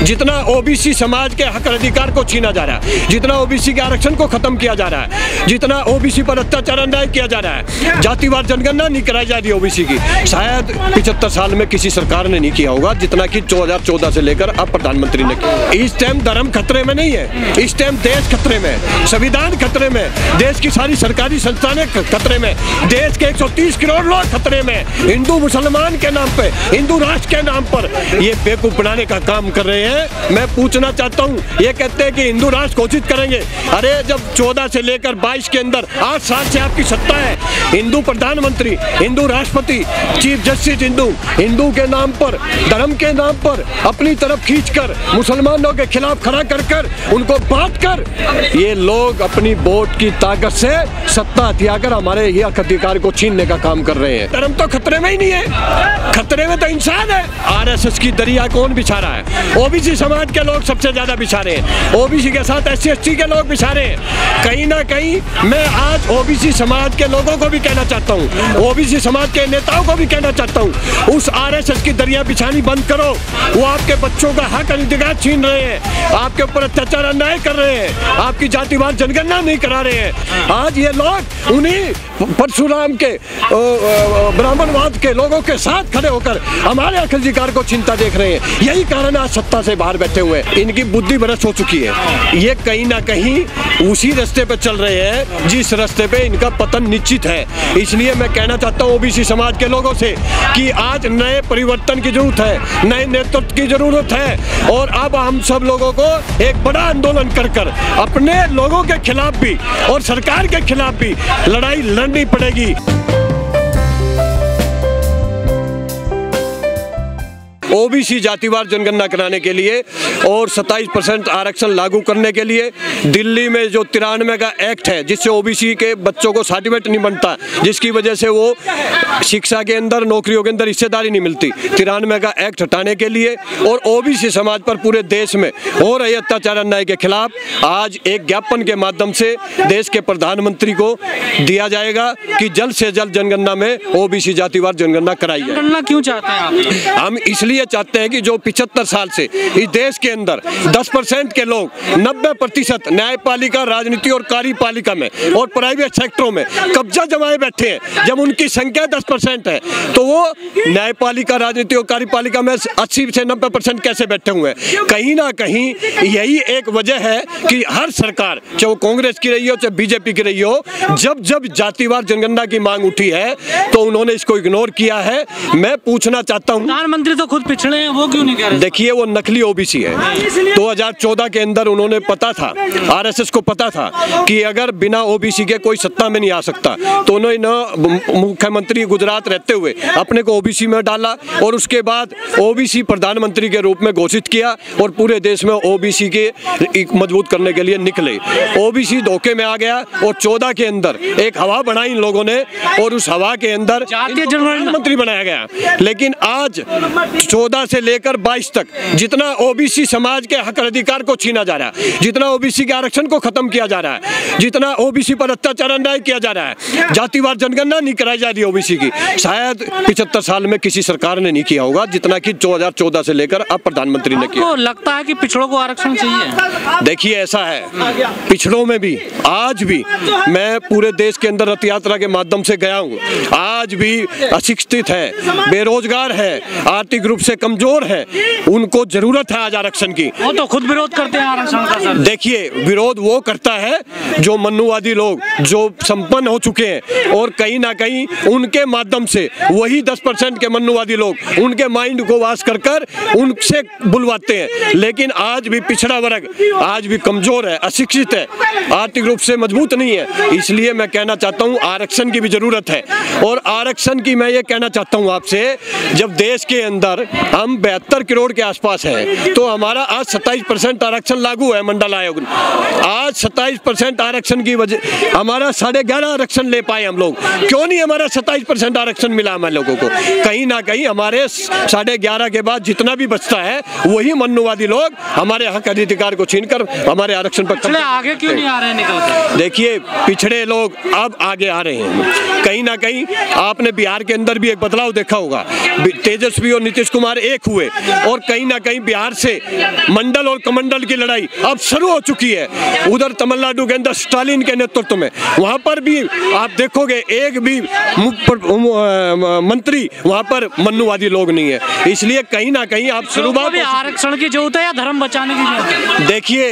जितना ओबीसी समाज के हक अधिकार को छीना जा रहा है, जितना ओबीसी के आरक्षण को खत्म किया जा रहा है, जितना ओबीसी पर अत्याचार अन्याय किया जा रहा है, जातिवार जनगणना नहीं कराई जा रही ओबीसी की, शायद 75 साल में किसी सरकार ने नहीं किया होगा जितना कि 2014 से लेकर अब प्रधानमंत्री ने किया। इस टाइम धर्म खतरे में नहीं है, इस टाइम देश खतरे में, संविधान खतरे में, देश की सारी सरकारी संस्थानें खतरे में, देश के 130 करोड़ लोग खतरे में, हिंदू मुसलमान के नाम पे, हिंदू राष्ट्र के नाम पर ये बेवकूफ बनाने का काम कर रहे हैं। मैं पूछना चाहता हूँ, ये कहते हैं कि हिंदू राष्ट्र घोषित करेंगे। अरे जब 14 से लेकर 22 के अंदर 8 साल से आपकी सत्ता है, हिंदू प्रधानमंत्री, हिंदू राष्ट्रपति, चीफ जस्टिस हिंदू के नाम पर, धर्म के नाम पर अपनी तरफ खींचकर मुसलमानों के खिलाफ खड़ा कर उनको बांट कर ये लोग अपनी वोट की ताकत से सत्ता हथियाकर हमारे ये हक अधिकार को छीनने का काम कर रहे हैं। धर्म तो खतरे में ही नहीं है, खतरे में तो इंसान है। आरएसएस की दरिया कौन बिछा रहा है? ओबीसी समाज के लोग सबसे ज्यादा बिछा रहे हैं, ओबीसी के साथ SC ST के लोग बिछा रहे हैं। कहीं ना कहीं मैं आज ओबीसी समाज के लोगों को भी कहना चाहता हूँ, ओबीसी समाज के नेताओं को भी कहना चाहता हूँ, उस आरएसएस की दरिया बिछानी बंद करो। वो आपके बच्चों का हक अधिकार छीन रहे हैं, आपके ऊपर अत्याचार अन्याय कर रहे हैं, आपकी जातिवार जनगणना नहीं करा रहे हैं। आज ये लोग उन्हीं परशुराम के ब्राह्मणवाद के लोगों के साथ खड़े होकर हमारे हक अधिकार को चिंता देख रहे हैं। यही कारण आज सत्ता से बाहर बैठे हुए, इनकी बुद्धि भ्रष्ट हो चुकी है। ये कहीं ना कहीं उसी रास्ते पे चल रहे हैं जिस रास्ते पे इनका पतन निश्चित है। इसलिए मैं कहना चाहता हूँ ओबीसी समाज के लोगों से कि आज नए परिवर्तन की जरूरत है, नए नेतृत्व की जरूरत है, और अब हम सब लोगों को एक बड़ा आंदोलन कर अपने लोगों के खिलाफ भी और सरकार के खिलाफ भी लड़ाई लड़नी पड़ेगी। ओबीसी जातिवार जनगणना कराने के लिए और 27% आरक्षण लागू करने के लिए दिल्ली में जो 93 का एक्ट है, जिससे ओबीसी के बच्चों को सर्टिफिकेट नहीं बनता, जिसकी वजह से वो शिक्षा के अंदर, नौकरियों के अंदर हिस्सेदारी नहीं मिलती, 93 का एक्ट हटाने के लिए और ओबीसी समाज पर पूरे देश में हो रहे अत्याचार अन्याय के खिलाफ आज एक ज्ञापन के माध्यम से देश के प्रधानमंत्री को दिया जाएगा कि जल्द से जल्द जनगणना में ओबीसी जातिवार जनगणना कराई जाए। जनगणना क्यों चाहते हैं आप? हम इसलिए चाहते हैं कि जो 75 साल से इस देश के अंदर 10% के लोग 90% न्यायपालिका, राजनीति और कार्यपालिका में और प्राइवेट सेक्टरों में कब्जा जमाए बैठे हैं। जब उनकी संख्या 10% है तो वो न्यायपालिका, राजनीति और कार्यपालिका में 80 से 90% कैसे बैठे हुए हैं? कहीं ना कहीं यही एक वजह है कि हर सरकार, चाहे वो कांग्रेस की रही हो चाहे बीजेपी की रही हो, जब जब जातिवार जनगणना की मांग उठी है तो उन्होंने इसको इग्नोर किया है। मैं पूछना चाहता हूँ, प्रधानमंत्री तो खुद पिछड़े हैं, वो क्यों नहीं कह रहे? देखिए वो नकली ओबीसी है। 2014 के अंदर उन्होंने पता था, आरएसएस को पता था कि अगर बिना ओबीसी के कोई सत्ता में नहीं आ सकता, तो उन्होंने मुख्यमंत्री गुजरात रहते हुए अपने को ओबीसी में डाला और उसके बाद ओबीसी प्रधानमंत्री के रूप में घोषित किया और पूरे देश में ओबीसी के मजबूत करने के लिए निकले। ओबीसी धोखे में आ गया और 14 के अंदर एक हवा बनाई इन लोगों ने और उस हवा के अंदर प्रधानमंत्री बनाया गया। लेकिन आज 14 से लेकर 22 तक जितना ओबीसी समाज के हक अधिकार को छीना जा रहा है, जितना ओबीसी के आरक्षण को खत्म किया जा रहा है, जितना ओबीसी पर अत्याचार अन्याय किया जा रहा है, जातिवार जनगणना नहीं कराई जा रही ओबीसी की, शायद 75 साल में किसी सरकार ने नहीं किया होगा जितना कि 2014 से लेकर अब प्रधानमंत्री ने किया। आपको लगता है कि पिछड़ों को आरक्षण चाहिए? देखिए ऐसा है, पिछड़ों में भी आज भी मैं पूरे देश के अंदर रथ यात्रा के माध्यम से गया हूँ, आज भी अशिक्षित है, बेरोजगार है, आर्थिक रूप से कमजोर है, उनको जरूरत है आज आरक्षण की। वो तो खुद विरोध करते हैं आरक्षण का सर। देखिए विरोध वो करता है जो मनुवादी लोग जो संपन्न हो चुके हैं और कहीं ना कहीं उनके माध्यम से वही 10% के मनुवादी लोग उनके माइंड को वाश कर उनसे बुलवाते हैं। लेकिन आज भी पिछड़ा वर्ग आज भी कमजोर है, अशिक्षित है, आर्थिक रूप से मजबूत नहीं है। इसलिए मैं कहना चाहता हूँ आरक्षण की भी जरूरत है। और आरक्षण की मैं ये कहना चाहता हूँ आपसे, जब देश के अंदर हम 72 करोड़ के आसपास है तो हमारा आज 27% आरक्षण लागू है मंडल आयोग ने। आज 27% आरक्षण की वजह हमारा 11.5 आरक्षण ले पाए हम लोग। क्यों नहीं हमारा 27% आरक्षण मिला हम लोगों को? कहीं ना कहीं हमारे 11.5 के बाद जितना भी बचता है वही मनुवादी लोग हमारे हक अधिकार को छीनकर हमारे आरक्षण पर आगे क्यों नहीं आ रहे निकल के? देखिए पिछड़े लोग अब आगे आ रहे हैं। कहीं ना कहीं आपने बिहार के अंदर भी एक बदलाव देखा होगा। तेजस्वी और नीतीश कुमार कुमार एक हुए और कहीं ना कहीं बिहार से मंडल और कमंडल की लड़ाई अब शुरू हो चुकी है। उधर तमिलनाडु के अंदर स्टालिन के नेतृत्व में, वहां पर भी आप देखोगे एक भी मंत्री वहां पर मन्नुवादी लोग नहीं है। इसलिए कहीं ना कहीं आप शुरुआत आरक्षण की जरूरत है या धर्म बचाने की जरूरत है? देखिए,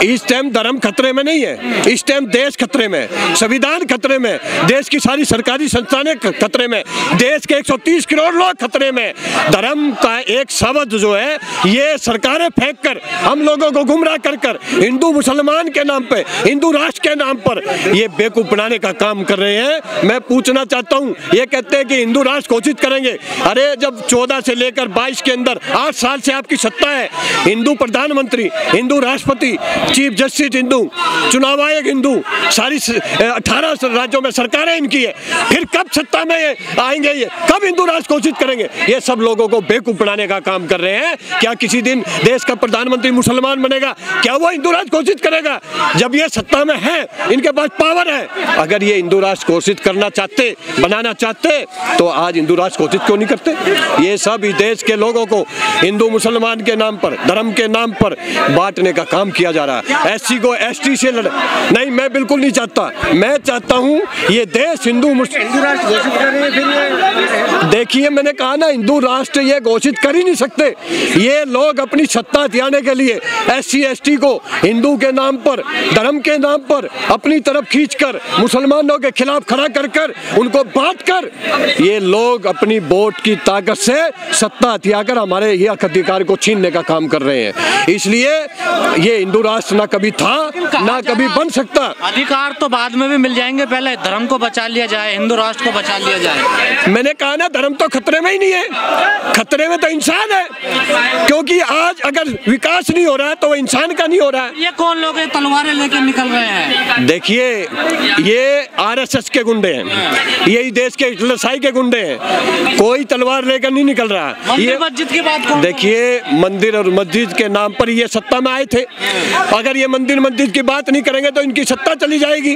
इस टाइम धर्म खतरे में नहीं है, इस टाइम देश खतरे में, संविधान खतरे में, देश की सारी सरकारी संस्थानें खतरे में, देश के 130 करोड़ लोग खतरे में। धर्म का एक शब्द जो है ये सरकारें फेंक कर हम लोगों को गुमराह कर कर हिंदू मुसलमान के नाम पे, हिंदू राष्ट्र के नाम पर ये बेवकूफ बनाने का काम कर रहे हैं। मैं पूछना चाहता हूँ, ये कहते हैं कि हिंदू राष्ट्र घोषित करेंगे। अरे जब 14 से लेकर 22 के अंदर 8 साल से आपकी सत्ता है, हिंदू प्रधानमंत्री, हिंदू राष्ट्रपति, चीफ जस्टिस हिंदू, चुनाव आयोग हिंदू, सारी 18 राज्यों में सरकारें इनकी है, फिर कब सत्ता में आएंगे, ये कब हिंदू राष्ट्र घोषित करेंगे? ये सब लोगों को बेवकूफ बनाने का काम कर रहे हैं। क्या किसी दिन देश का प्रधानमंत्री मुसलमान बनेगा? क्या वो हिंदू राष्ट्र घोषित करेगा? जब ये सत्ता में है, इनके पास पावर है, अगर ये हिंदू राष्ट्र घोषित करना चाहते, बनाना चाहते, तो आज हिंदू राष्ट्र घोषित क्यों नहीं करते? ये सब इस देश के लोगों को हिंदू मुसलमान के नाम पर, धर्म के नाम पर बांटने का काम किया जा रहा है। एससी को एसटी से नहीं, मैं बिल्कुल नहीं चाहता। मैं चाहता हूँ ये देश हिंदू राष्ट्र घोषित करें। देखिए, मैंने कहा ना, हिंदू राष्ट्र ये घोषित कर ही नहीं सकते। ये लोग अपनी सत्ता हथियाने के लिए एससी एसटी को हिंदू के नाम पर, धर्म के नाम पर अपनी तरफ खींचकर मुसलमानों के खिलाफ खड़ा कर कर उनको बांट कर ये लोग अपनी वोट की ताकत से सत्ता हथियाकर हमारे ये हक अधिकार को छीनने का काम कर रहे हैं। इसलिए ये हिंदू राष्ट्र ना कभी था ना कभी बन सकता। अधिकार तो बाद में भी मिल जाएंगे, पहले धर्म को बचा लिया जाए, हिंदू राष्ट्र को बचा लिया जाए। मैंने कहा ना, धर्म तो खतरे में ही नहीं है, खतरे में तो इंसान है, क्योंकि आज अगर विकास नहीं हो रहा है तो वो इंसान का नहीं हो रहा है। ये कौन लोग हैं तलवारें लेकर निकल रहे हैं? देखिए, ये आरएसएस के गुंडे हैं, यही देश के हिटलरशाही के गुंडे हैं, कोई तलवार लेकर नहीं निकल रहा। ये मस्जिद की बात कौन? देखिए, मंदिर और मस्जिद के नाम पर ये सत्ता में आए थे, अगर ये मंदिर मस्जिद की बात नहीं करेंगे तो इनकी सत्ता चली जाएगी।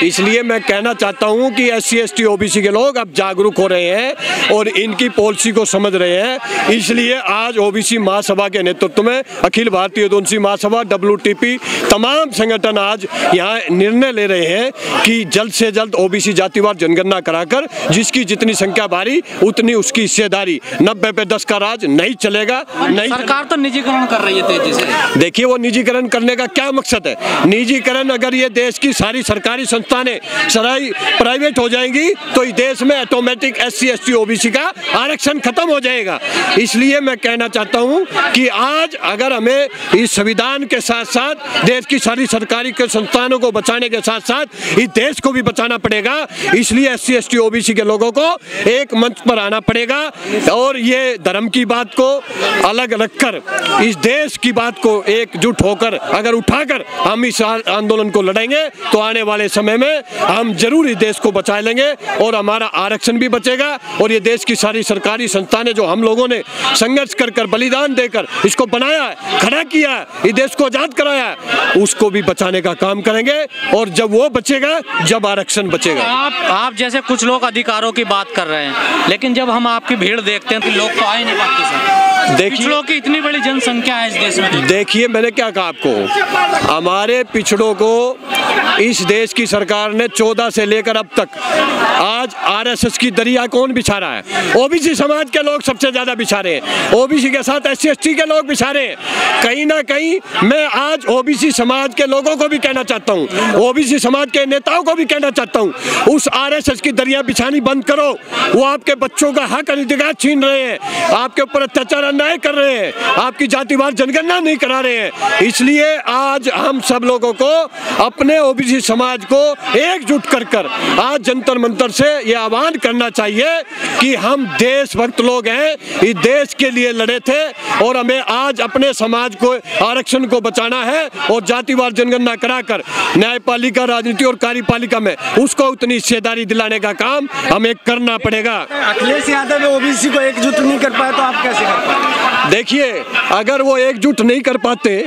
इसलिए मैं कहना चाहता हूँ कि एससी एसटी ओबीसी के लोग अब जागरूक हो रहे हैं और इनकी पॉलिसी को समझ रहे हैं। इसलिए आज ओबीसी महासभा के नेतृत्व में अखिल भारतीय उदयनशील महासभा WTP तमाम संगठन आज यहाँ निर्णय ले रहे हैं कि जल्द से जल्द ओबीसी जातिवार जनगणना कराकर जिसकी जितनी संख्या भारी उतनी उसकी हिस्सेदारी, 90 पे 10 का राज नहीं चलेगा। नहीं, सरकार तो निजीकरण कर रही है तेजी से। देखिए, वो निजीकरण करने का क्या मकसद है? निजीकरण, अगर ये देश की सारी सरकारी संस्थानें सारी प्राइवेट हो जाएंगी तो इस देश में ऑटोमेटिक एससी एसटी ओबीसी का आरक्षण खत्म हो जाएगा। इसलिए मैं कहना चाहता हूं कि आज अगर हमें इस संविधान के साथ साथ देश की सारी सरकारी के संस्थानों को बचाने के साथ साथ इस देश को भी बचाना पड़ेगा। इसलिए एससी एसटी ओबीसी के लोगों को एक मंच पर आना पड़ेगा और ये धर्म की बात को अलग रखकर इस देश की बात को एकजुट होकर अगर उठाकर हम इस आंदोलन को लड़ेंगे तो आने वाले समय में हम जरूर इस देश को बचा लेंगे और हमारा आरक्षण भी बचेगा और ये देश की सारी सरकारी संस्थानें जो हम लोगों ने संघर्ष कर कर बलिदान देकर इसको बनाया, खड़ा किया, इस देश को आजाद कराया, उसको भी बचाने का काम करेंगे। और जब वो बचेगा, जब आरक्षण बचेगा। आप जैसे कुछ लोग अधिकारों की बात कर रहे हैं, लेकिन जब हम आपकी भीड़ देखते हैं तो लोग तो आ ही नहीं पाते सर। पिछड़ों की इतनी बड़ी जनसंख्या है इस देश में। देखिए, मैंने क्या कहा आपको, हमारे पिछड़ों को इस देश की सरकार ने 14 से लेकर अब तक आज आरएसएस की दरिया कौन बिछा रहा है? ओबीसी समाज के लोग सबसे ज्यादा बिछा रहे हैं, ओबीसी के साथ एससी एसटी के लोग बिछा रहे हैं। कहीं ना कहीं मैं आज ओबीसी समाज के लोगों को भी कहना चाहता हूँ, ओबीसी समाज के नेताओं को भी कहना चाहता हूँ, उस आरएसएस की दरिया बिछानी बंद करो। वो आपके बच्चों का हक अधिकार छीन रहे हैं, आपके ऊपर अत्याचार अन्याय कर रहे हैं, आपकी जातिवार जनगणना नहीं करा रहे हैं। इसलिए आज हम सब लोगों को अपने ओबीसी समाज को एकजुट कर कर आज जंतर मंतर से ये आह्वान करना चाहिए कि हम देशभक्त लोग हैं, इस देश के लिए लड़े थे और हमें आज अपने समाज को आरक्षण को बचाना है और जातिवार जनगणना कराकर न्यायपालिका, राजनीति और कार्यपालिका में उसको उतनी हिस्सेदारी दिलाने का काम हमें करना पड़ेगा। अखिलेश यादव ओबीसी को एकजुट नहीं कर पाए तो आप कैसे कर पाए? देखिए, अगर वो एकजुट नहीं कर पाते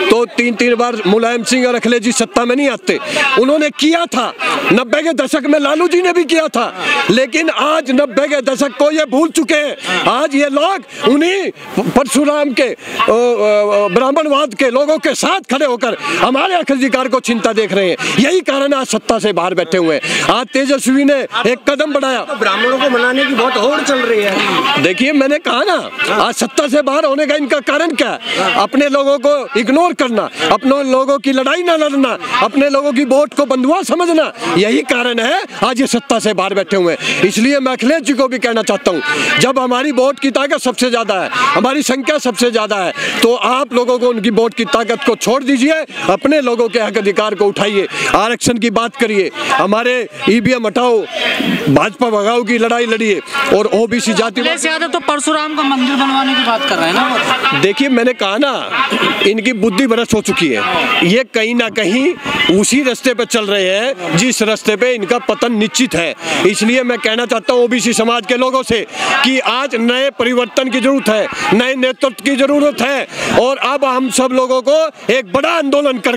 तो 3 बार मुलायम सिंह और अखिलेश जी सत्ता में नहीं आते। उन्होंने किया था, 90 के दशक में लालू जी ने भी किया था, लेकिन आज 90 के दशक को ये भूल चुके हैं। आज आज ये लोग उन्हीं परशुराम के ब्राह्मणवाद के लोगों के साथ खड़े होकर हमारे हक अधिकार को छीनता देख रहे हैं। यही कारण आज सत्ता से बाहर बैठे हुए हैं। आज तेजस्वी ने एक कदम बढ़ाया, तो ब्राह्मणों को मनाने की बहुत होड़ चल रही है। देखिए मैंने कहा ना, आज सत्ता से बाहर होने का इनका कारण क्या है? अपने लोगों को इग्नोर करना, अपने लोगों की लड़ाई न लड़ना, अपने लोगों की वोट को बंधुआ समझना, यही कारण है आज ये सत्ता से बाहर बैठे हुए हैं। इसलिए मैं अखिलेश जी को भी कहना चाहता हूँ, जब हमारी वोट की ताकत सबसे ज्यादा है, हमारी संख्या सबसे ज्यादा है, तो आप लोगों को उनकी वोट की ताकत को छोड़ दीजिए, अपने लोगों के हक अधिकार को उठाइए, आरक्षण की बात करिए, हमारे ईवीएम हटाओ, भाजपा भगाओ की लड़ाई लड़िए और ओबीसी जाति। यादव तो परशुराम का मंदिर बनवाने की बात कर रहे हैं ना। देखिए मैंने कहा ना, इनकी बुद्धि भ्रष्ट हो चुकी है। ये कहीं ना कहीं उसी रास्ते पे चल रहे हैं जिस रास्ते पे इनका पतन निश्चित है। इसलिए मैं कहना चाहता हूँ ओबीसी समाज के लोगों से कि आज नए परिवर्तन की जरूरत है, नए नेतृत्व की जरूरत है और अब हम सब लोगों को एक बड़ा आंदोलन कर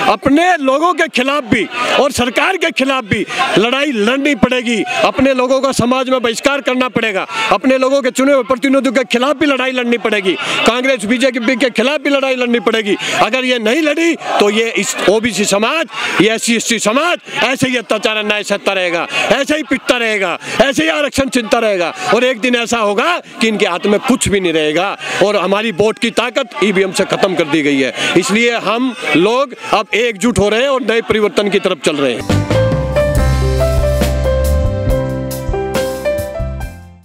अपने लोगों के खिलाफ भी और सरकार के खिलाफ भी लड़ाई लड़नी पड़ेगी। अपने लोगों का समाज में बहिष्कार करना पड़ेगा, अपने लोगों के चुने हुए प्रतिनिधियों के खिलाफ भी लड़ाई लड़नी पड़ेगी, कांग्रेस बीजेपी के खिलाफ भी लड़ाई लड़नी पड़ेगी। अगर ये नहीं लड़ी तो ये इस ओबीसी समाज, ये SC/ST समाज ऐसे ही अत्याचार अन्याय सहता रहेगा, ऐसे ही पिटता रहेगा, ऐसे ही आरक्षण चिंता रहेगा और एक दिन ऐसा होगा कि इनके हाथ में कुछ भी नहीं रहेगा और हमारी वोट की ताकत ईवीएम से खत्म कर दी गई है। इसलिए हम लोग अब एकजुट हो रहे हैं और नए परिवर्तन की तरफ चल रहे हैं।